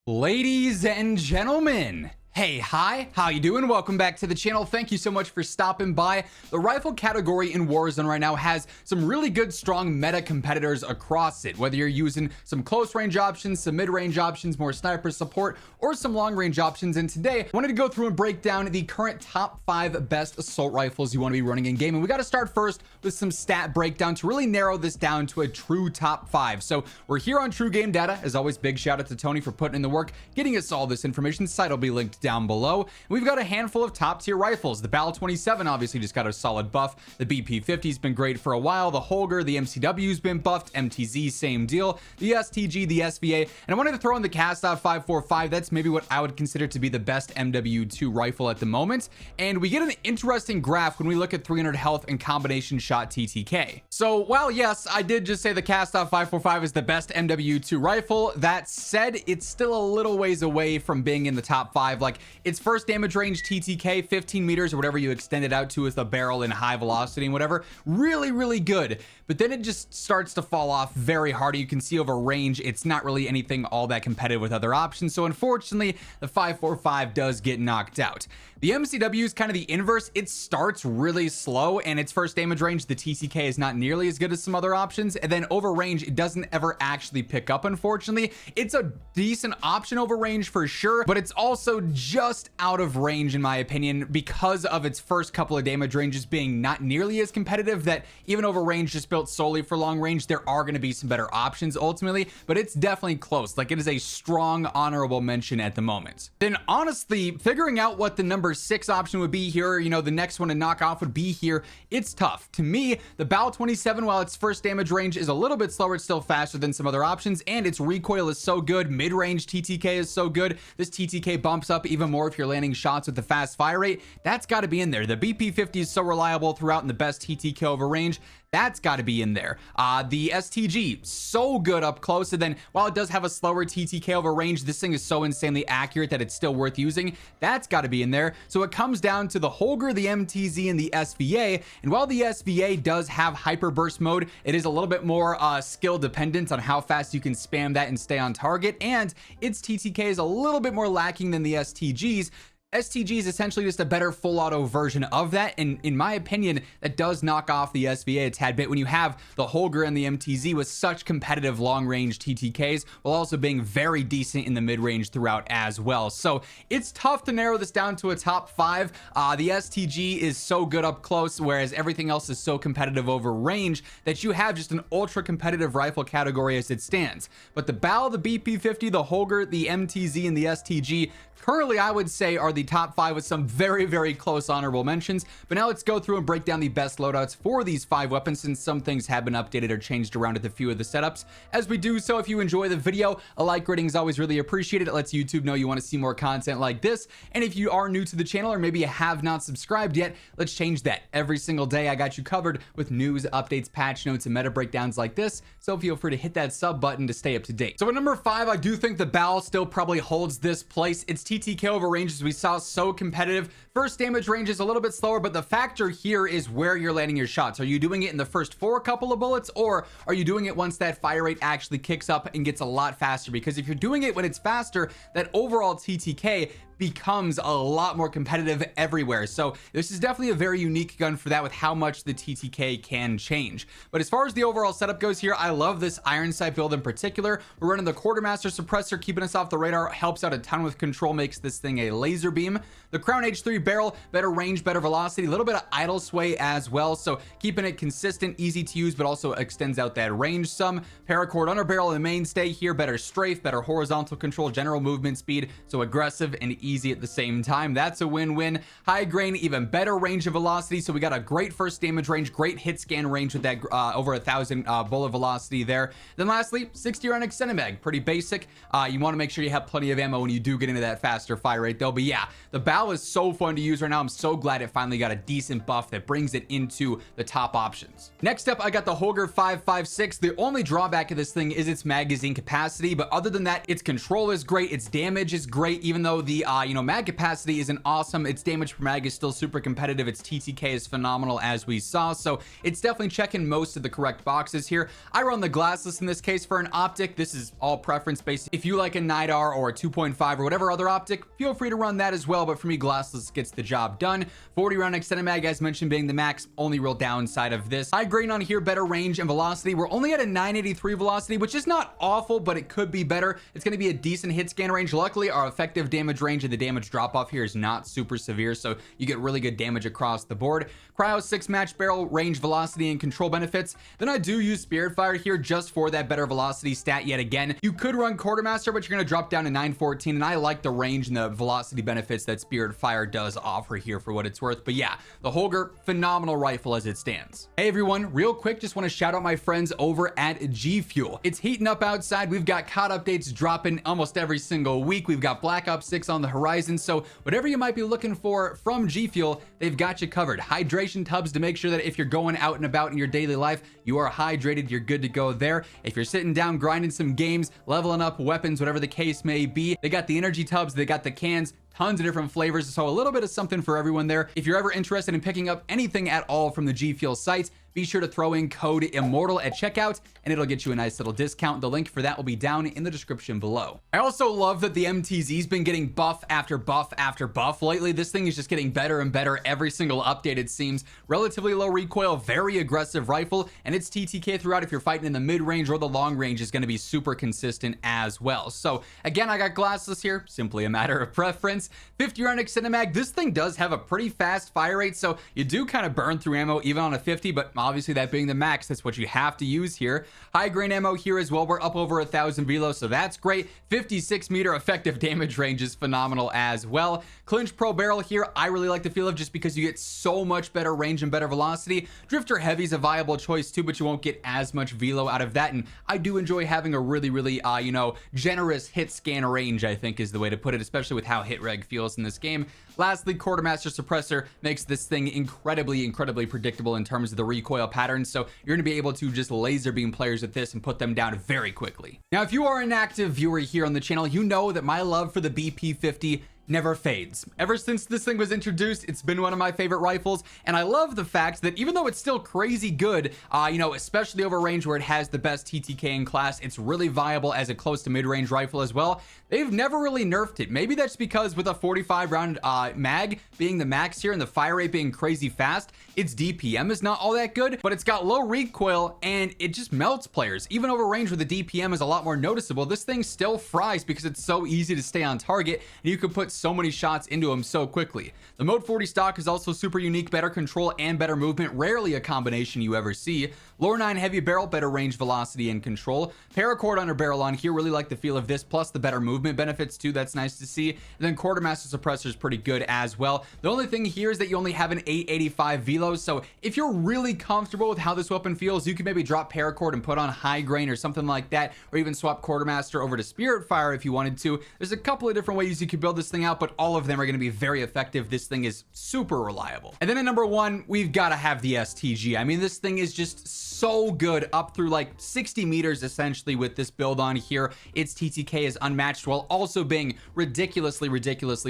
Ladies and gentlemen, hey, hi, how you doing? Welcome back to the channel. Thank you so much for stopping by. The rifle category in Warzone right now has some really good, strong meta competitors across it, whether you're using some close range options, some mid-range options, more sniper support, or some long range options. And today, I wanted to go through and break down the current top 5 best assault rifles you want to be running in game. And we got to start first with some stat breakdown to really narrow this down to a true top 5. So we're here on True Game Data. As always, big shout out to Tony for putting in the work, getting us all this information. The site will be linked down below. We've got a handful of top tier rifles. The Bal 27 obviously just got a solid buff. The BP 50's been great for a while. The Holger, the MCW's been buffed. MTZ, same deal. The STG, the SVA, and I wanted to throw in the Cast-Off 545. That's maybe what I would consider to be the best MW2 rifle at the moment. And we get an interesting graph when we look at 300 health and combination shot TTK. So while yes, I did just say the Cast-Off 545 is the best MW2 rifle, that said, it's still a little ways away from being in the top 5. Like, its first damage range TTK, 15 meters or whatever you extend it out to with a barrel and high velocity and whatever, really good. But then it just starts to fall off very hard. You can see over range, it's not really anything all that competitive with other options. So unfortunately, the 545 does get knocked out. The MCW is kind of the inverse. It starts really slow, and its first damage range, the TTK, is not nearly as good as some other options. And then over range, it doesn't ever actually pick up, unfortunately. It's a decent option over range for sure, but it's also just out of range in my opinion because of its first couple of damage ranges being not nearly as competitive. That even over range, just built solely for long range, there are going to be some better options ultimately, but it's definitely close. Like, it is a strong honorable mention at the moment. Then honestly, figuring out what the number 6 option would be here, you know, the next one to knock off would be here, it's tough. To me, the Bal 27, while its first damage range is a little bit slower, it's still faster than some other options, and its recoil is so good. Mid-range TTK is so good. This TTK bumps up even more if you're landing shots with the fast fire rate. That's got to be in there. The BP 50 is so reliable throughout and the best TTK over range. That's got to be in there. The STG, so good up close. And then while it does have a slower TTK over range, this thing is so insanely accurate that it's still worth using. That's got to be in there. So it comes down to the Holger, the MTZ, and the SVA. And while the SVA does have hyper burst mode, it is a little bit more skill dependent on how fast you can spam that and stay on target. And its TTK is a little bit more lacking than the STG's. STG is essentially just a better full auto version of that, and in my opinion, that does knock off the SVA a tad bit when you have the Holger and the MTZ with such competitive long range TTKs while also being very decent in the mid range throughout as well. So it's tough to narrow this down to a top 5. The STG is so good up close, whereas everything else is so competitive over range that you have just an ultra competitive rifle category as it stands. But the Bal, the BP 50, the Holger, the MTZ, and the STG currently, I would say, are the top 5 with some very close honorable mentions. But now let's go through and break down the best loadouts for these 5 weapons, since some things have been updated or changed around with a few of the setups. As we do so, if you enjoy the video, a like rating is always really appreciated. It lets YouTube know you want to see more content like this. And if you are new to the channel, or maybe you have not subscribed yet, let's change that. Every single day, I got you covered with news, updates, patch notes, and meta breakdowns like this. So feel free to hit that sub button to stay up to date. So at number 5, I do think the Bal still probably holds this place. It's TTK over range, as we saw, so competitive. First damage range is a little bit slower, but the factor here is where you're landing your shots. Are you doing it in the first 4 couple of bullets, or are you doing it once that fire rate actually kicks up and gets a lot faster? Because if you're doing it when it's faster, that overall TTK becomes a lot more competitive everywhere. So this is definitely a very unique gun for that, with how much the TTK can change. But as far as the overall setup goes here, I love this iron sight build in particular. We're running the quartermaster suppressor, keeping us off the radar, helps out a ton with control, makes this thing a laser beam. The Crown H3 barrel, better range, better velocity, a little bit of idle sway as well, so keeping it consistent, easy to use, but also extends out that range some. Paracord underbarrel, the mainstay here, better strafe, better horizontal control, general movement speed, so aggressive and easy at the same time. That's a win-win. High grain, even better range of velocity, so we got a great first damage range, great hit scan range with that over 1,000 bullet velocity there. Then lastly, 60 round extended mag, pretty basic. You want to make sure you have plenty of ammo when you do get into that faster fire rate though. But yeah, the Bal is so fun to use right now. I'm so glad it finally got a decent buff that brings it into the top options. Next up, I got the Holger 556. The only drawback of this thing is its magazine capacity, but other than that, its control is great, its damage is great, even though the you know, mag capacity isn't awesome. Its damage per mag is still super competitive. Its TTK is phenomenal, as we saw. So it's definitely checking most of the correct boxes here. I run the glassless in this case for an optic. This is all preference based. If you like a NIDAR or a 2.5 or whatever other optic, feel free to run that as well. But for me, glassless gets the job done. 40 round extended mag, as mentioned, being the max. Only real downside of this. High grain on here, better range and velocity. We're only at a 983 velocity, which is not awful, but it could be better. It's going to be a decent hit scan range. Luckily, our effective damage range and the damage drop off here is not super severe, so you get really good damage across the board. Cryo 6 match barrel, range, velocity, and control benefits. Then I do use Spirit Fire here just for that better velocity stat yet again. You could run Quartermaster, but you're going to drop down to 914, and I like the range and the velocity benefits that Spirit Fire does offer here for what it's worth. But yeah, the Holger, phenomenal rifle as it stands. Hey everyone, real quick, just want to shout out my friends over at G Fuel. It's heating up outside. We've got COD updates dropping almost every single week. We've got Black Ops 6 on the horizon, so whatever you might be looking for from G Fuel, they've got you covered. Hydration tubs to make sure that if you're going out and about in your daily life, you are hydrated, you're good to go there. If you're sitting down grinding some games, leveling up weapons, whatever the case may be, they got the energy tubs, they got the cans, tons of different flavors, so a little bit of something for everyone there. If you're ever interested in picking up anything at all from the G Fuel site, be sure to throw in code IMMORTAL at checkout and it'll get you a nice little discount. The link for that will be down in the description below. I also love that the MTZ's been getting buff after buff after buff. Lately, this thing is just getting better and better every single update, it seems. Relatively low recoil, very aggressive rifle, and its TTK throughout if you're fighting in the mid-range or the long range is going to be super consistent as well. So again, I got glassless here, simply a matter of preference. 50 round extended mag. This thing does have a pretty fast fire rate, so you do kind of burn through ammo even on a 50, but obviously that being the max, that's what you have to use here. High grain ammo here as well. We're up over 1,000 velo, so that's great. 56 meter effective damage range is phenomenal as well. Clinch Pro barrel here, I really like the feel of, just because you get so much better range and better velocity. Drifter heavy is a viable choice too, but you won't get as much velo out of that, and I do enjoy having a really you know, generous hit scan range, I think is the way to put it, especially with how hit reg feels in this game. Lastly, Quartermaster suppressor makes this thing incredibly predictable in terms of the recoil pattern, so you're going to be able to just laser beam players with this and put them down very quickly. Now, if you are an active viewer here on the channel, you know that my love for the BP50 never fades. Ever since this thing was introduced, it's been one of my favorite rifles, and I love the fact that even though it's still crazy good, you know, especially over range where it has the best TTK in class, it's really viable as a close to mid-range rifle as well. They've never really nerfed it. Maybe that's because with a 45 round mag being the max here and the fire rate being crazy fast, its DPM is not all that good, but it's got low recoil and it just melts players. Even over range where the DPM is a lot more noticeable, this thing still fries because it's so easy to stay on target and you can put so many shots into him so quickly. The Mode 40 stock is also super unique, better control and better movement, rarely a combination you ever see. Lore 9 heavy barrel, better range, velocity, and control. Paracord under barrel on here, really like the feel of this, plus the better movement benefits too, that's nice to see. And then Quartermaster suppressor is pretty good as well. The only thing here is that you only have an 885 velo, so if you're really comfortable with how this weapon feels, you can maybe drop Paracord and put on high grain or something like that, or even swap Quartermaster over to Spirit Fire if you wanted to. There's a couple of different ways you could build this thing out, but all of them are going to be very effective. This thing is super reliable. And then at number one, we've got to have the STG. I mean, this thing is just so good, up through like 60 meters essentially with this build on here. Its TTK is unmatched while also being ridiculously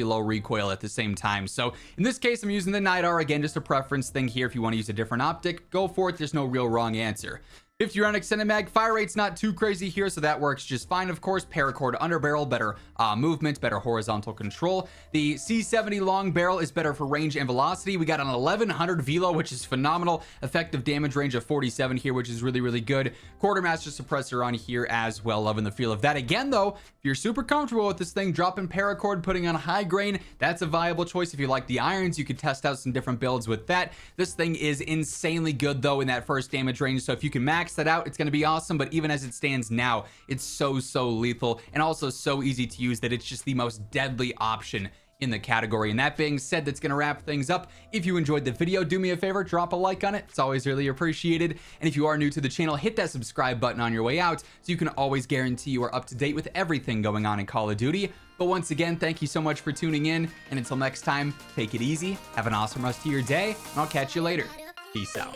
low recoil at the same time. So in this case, I'm using the NIDAR, again, just a preference thing here. If you want to use a different optic, go for it. There's no real wrong answer. 50 round extended mag, fire rate's not too crazy here, so that works just fine. Of course, Paracord under barrel, better movement, better horizontal control. The C70 long barrel is better for range and velocity. We got an 1100 velo, which is phenomenal. Effective damage range of 47 here, which is really good. Quartermaster suppressor on here as well. Loving the feel of that. Again, though, if you're super comfortable with this thing, dropping Paracord, putting on high grain, that's a viable choice. If you like the irons, you could test out some different builds with that. This thing is insanely good, though, in that first damage range, so if you can max that out, it's going to be awesome. But even as it stands now, it's so lethal and also so easy to use that it's just the most deadly option in the category. And that being said, that's going to wrap things up. If you enjoyed the video, do me a favor, drop a like on it. It's always really appreciated. And if you are new to the channel, hit that subscribe button on your way out so you can always guarantee you are up to date with everything going on in Call of Duty. But once again, thank you so much for tuning in, and until next time, take it easy, have an awesome rest of your day, and I'll catch you later. Peace out.